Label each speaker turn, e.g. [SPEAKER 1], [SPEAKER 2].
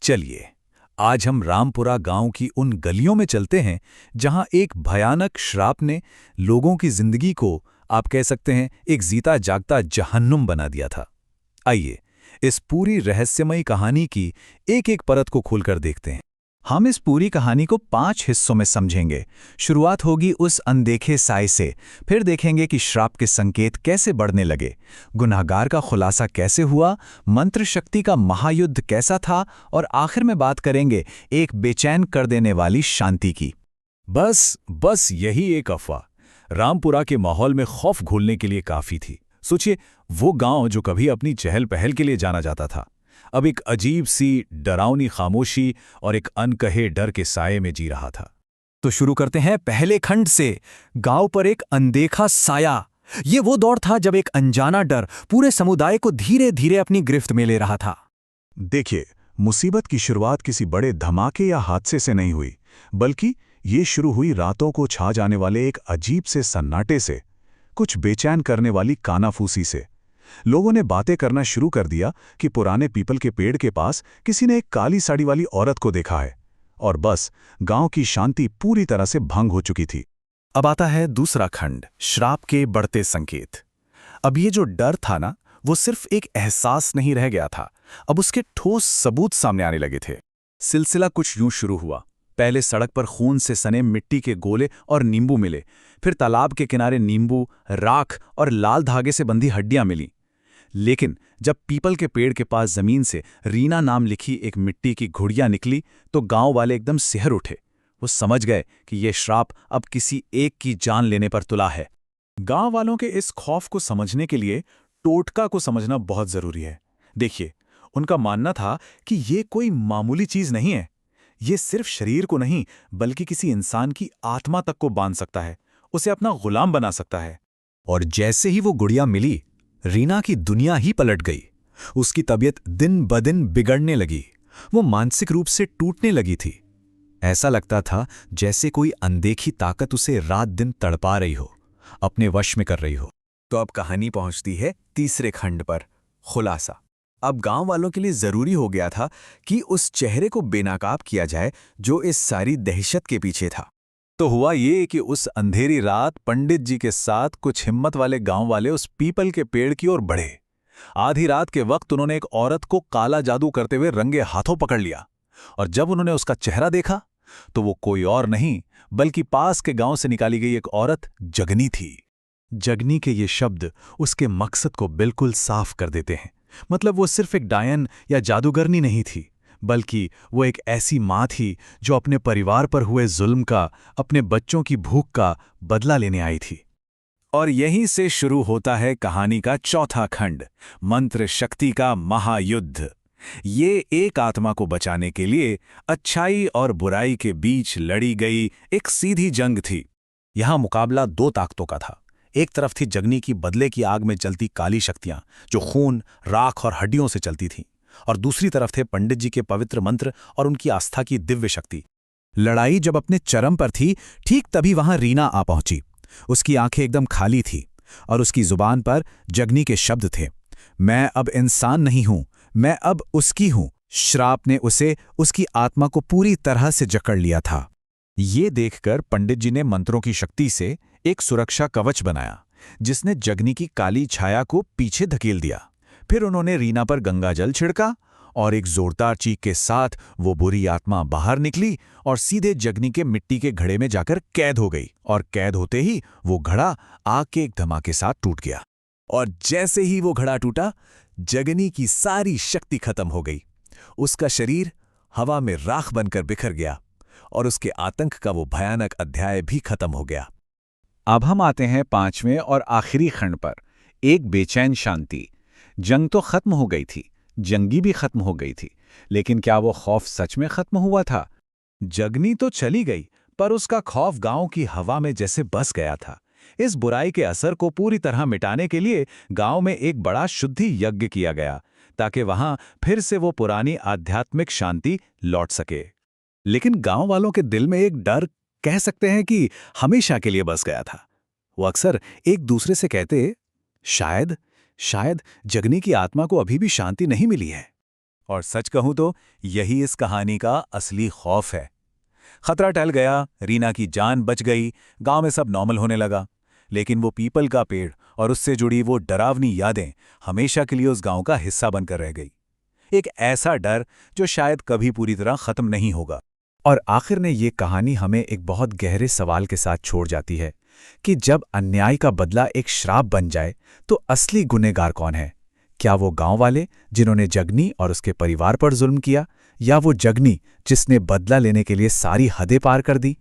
[SPEAKER 1] चलिए, आज हम रामपुरा गांव की उन गलियों में चलते हैं जहां एक भयानक श्राप ने लोगों की जिंदगी को, आप कह सकते हैं, एक जीता जागता जहन्नुम बना दिया था। आइए, इस पूरी रहस्यमयी कहानी की एक-एक परत को खोलकर देखते हैं। हम इस पूरी कहानी को 5 हिस्सों में समझेंगे। शुरुआत होगी उस अनदेखे साए से, फिर देखेंगे कि श्राप के संकेत कैसे बढ़ने लगे, गुनहगार का खुलासा कैसे हुआ, मंत्र शक्ति का महायुद्ध कैसा था, और आखिर में बात करेंगे एक बेचैन कर देने वाली शांति की। बस यही एक अफवाह रामपुरा के माहौल में खौफ घोलने के लिए काफी थी। सोचिए, वो गांव जो कभी अपनी चहल पहल के लिए जाना जाता था, अब एक अजीब सी डरावनी खामोशी और एक अनकहे डर के साये में जी रहा था। तो शुरू करते हैं पहले खंड से, गांव पर एक अनदेखा साया। ये वो दौर था जब एक अनजाना डर पूरे समुदाय को धीरे धीरे अपनी गिरफ्त में ले रहा था।
[SPEAKER 2] देखिए, मुसीबत की शुरुआत किसी बड़े धमाके या हादसे से नहीं हुई, बल्कि ये शुरू हुई रातों को छा जाने वाले एक अजीब से सन्नाटे से, कुछ बेचैन करने वाली कानाफूसी से। लोगों ने बातें करना शुरू कर दिया कि पुराने पीपल के पेड़ के पास किसी ने एक काली साड़ी वाली औरत को देखा है, और बस गांव की शांति पूरी तरह से भंग हो चुकी थी।
[SPEAKER 1] अब आता है दूसरा खंड, श्राप के बढ़ते संकेत। अब ये जो डर था ना, वो सिर्फ एक एहसास नहीं रह गया था, अब उसके ठोस सबूत सामने आने लगे थे। सिलसिला कुछ यूं शुरू हुआ। पहले सड़क पर खून से सने मिट्टी के गोले और नींबू मिले, फिर तालाब के किनारे नींबू, राख और लाल धागे से बंधी हड्डियां मिली। लेकिन जब पीपल के पेड़ के पास जमीन से रीना नाम लिखी एक मिट्टी की घुड़िया निकली, तो गांव वाले एकदम सिहर उठे। वो समझ गए कि यह श्राप अब किसी एक की जान लेने पर तुला है। गांव वालों के इस खौफ को समझने के लिए टोटका को समझना बहुत जरूरी है। देखिए, उनका मानना था कि ये कोई मामूली चीज नहीं है। ये सिर्फ शरीर को नहीं, बल्कि किसी इंसान की आत्मा तक को बांध सकता है, उसे अपना गुलाम बना सकता है। और जैसे ही वो गुड़िया मिली, रीना की दुनिया ही पलट गई। उसकी तबीयत दिन ब दिन बिगड़ने लगी। वो मानसिक रूप से टूटने लगी थी। ऐसा लगता था जैसे कोई अनदेखी ताकत उसे रात दिन तड़पा रही हो, अपने वश में कर रही हो। तो अब कहानी पहुंचती है तीसरे खंड पर, खुलासा। अब गांव वालों के लिए जरूरी हो गया था कि उस चेहरे को बेनकाब किया जाए जो इस सारी दहशत के पीछे था। तो हुआ ये कि उस अंधेरी रात पंडित जी के साथ कुछ हिम्मत वाले गांव वाले उस पीपल के पेड़ की ओर बढ़े। आधी रात के वक्त उन्होंने एक औरत को काला जादू करते हुए रंगे हाथों पकड़ लिया, और जब उन्होंने उसका चेहरा देखा तो वो कोई और नहीं बल्कि पास के गांव से निकाली गई एक औरत जगनी थी। जगनी के ये शब्द उसके मकसद को बिल्कुल साफ कर देते हैं। मतलब वो सिर्फ एक डायन या जादूगरनी नहीं थी, बल्कि वो एक ऐसी माँ थी जो अपने परिवार पर हुए जुल्म का, अपने बच्चों की भूख का बदला लेने आई थी। और यहीं से शुरू होता है कहानी का चौथा खंड, मंत्र शक्ति का महायुद्ध। ये एक आत्मा को बचाने के लिए अच्छाई और बुराई के बीच लड़ी गई एक सीधी जंग थी। यहां मुकाबला दो ताकतों का था। एक तरफ थी जगनी की बदले की आग में जलती काली शक्तियां, जो खून, राख और हड्डियों से चलती थीं, और दूसरी तरफ थे पंडित जी के पवित्र मंत्र और उनकी आस्था की दिव्य शक्ति। लड़ाई जब अपने चरम पर थी, ठीक तभी वहां रीना आ पहुंची। उसकी आंखें एकदम खाली थी और उसकी जुबान पर जगनी के शब्द थे, मैं अब इंसान नहीं हूं, मैं अब उसकी हूं। श्राप ने उसे, उसकी आत्मा को पूरी तरह से जकड़ लिया था। ये देखकर पंडित जी ने मंत्रों की शक्ति से एक सुरक्षा कवच बनाया, जिसने जगनी की काली छाया को पीछे धकेल दिया। फिर उन्होंने रीना पर गंगाजल छिड़का और एक जोरदार चीख के साथ वो बुरी आत्मा बाहर निकली और सीधे जगनी के मिट्टी के घड़े में जाकर कैद हो गई। और कैद होते ही वो घड़ा आग के एक धमाके साथ टूट गया। और जैसे ही वो घड़ा टूटा, जगनी की सारी शक्ति खत्म हो गई। उसका शरीर हवा में राख बनकर बिखर गया और उसके आतंक का वो भयानक अध्याय भी खत्म हो गया। अब हम आते हैं 5वें और आखिरी खंड पर, एक बेचैन शांति। जंग तो खत्म हो गई थी, जंगी भी खत्म हो गई थी, लेकिन क्या वो खौफ सच में खत्म हुआ था? जगनी तो चली गई, पर उसका खौफ गांव की हवा में जैसे बस गया था। इस बुराई के असर को पूरी तरह मिटाने के लिए गांव में एक बड़ा शुद्धि यज्ञ किया गया, ताकि वहां फिर से वो पुरानी आध्यात्मिक शांति लौट सके। लेकिन गांव वालों के दिल में एक डर, कह सकते हैं कि हमेशा के लिए बस गया था। वो अक्सर एक दूसरे से कहते, शायद जगनी की आत्मा को अभी भी शांति नहीं मिली है।
[SPEAKER 3] और सच कहूं तो यही इस कहानी का असली खौफ है। खतरा टल गया, रीना की जान बच गई, गांव में सब नॉर्मल होने लगा। लेकिन वो पीपल का पेड़ और उससे जुड़ी वो डरावनी यादें हमेशा के लिए उस गांव का हिस्सा बनकर रह गई। एक ऐसा डर जो शायद कभी पूरी तरह खत्म नहीं होगा।
[SPEAKER 1] और आखिर में ये कहानी हमें एक बहुत गहरे सवाल के साथ छोड़ जाती है कि जब अन्याय का बदला एक श्राप बन जाए तो असली गुनहगार कौन है? क्या वो गांव वाले जिन्होंने जगनी और उसके परिवार पर जुल्म किया, या वो जगनी जिसने बदला लेने के लिए सारी हदें पार कर दी?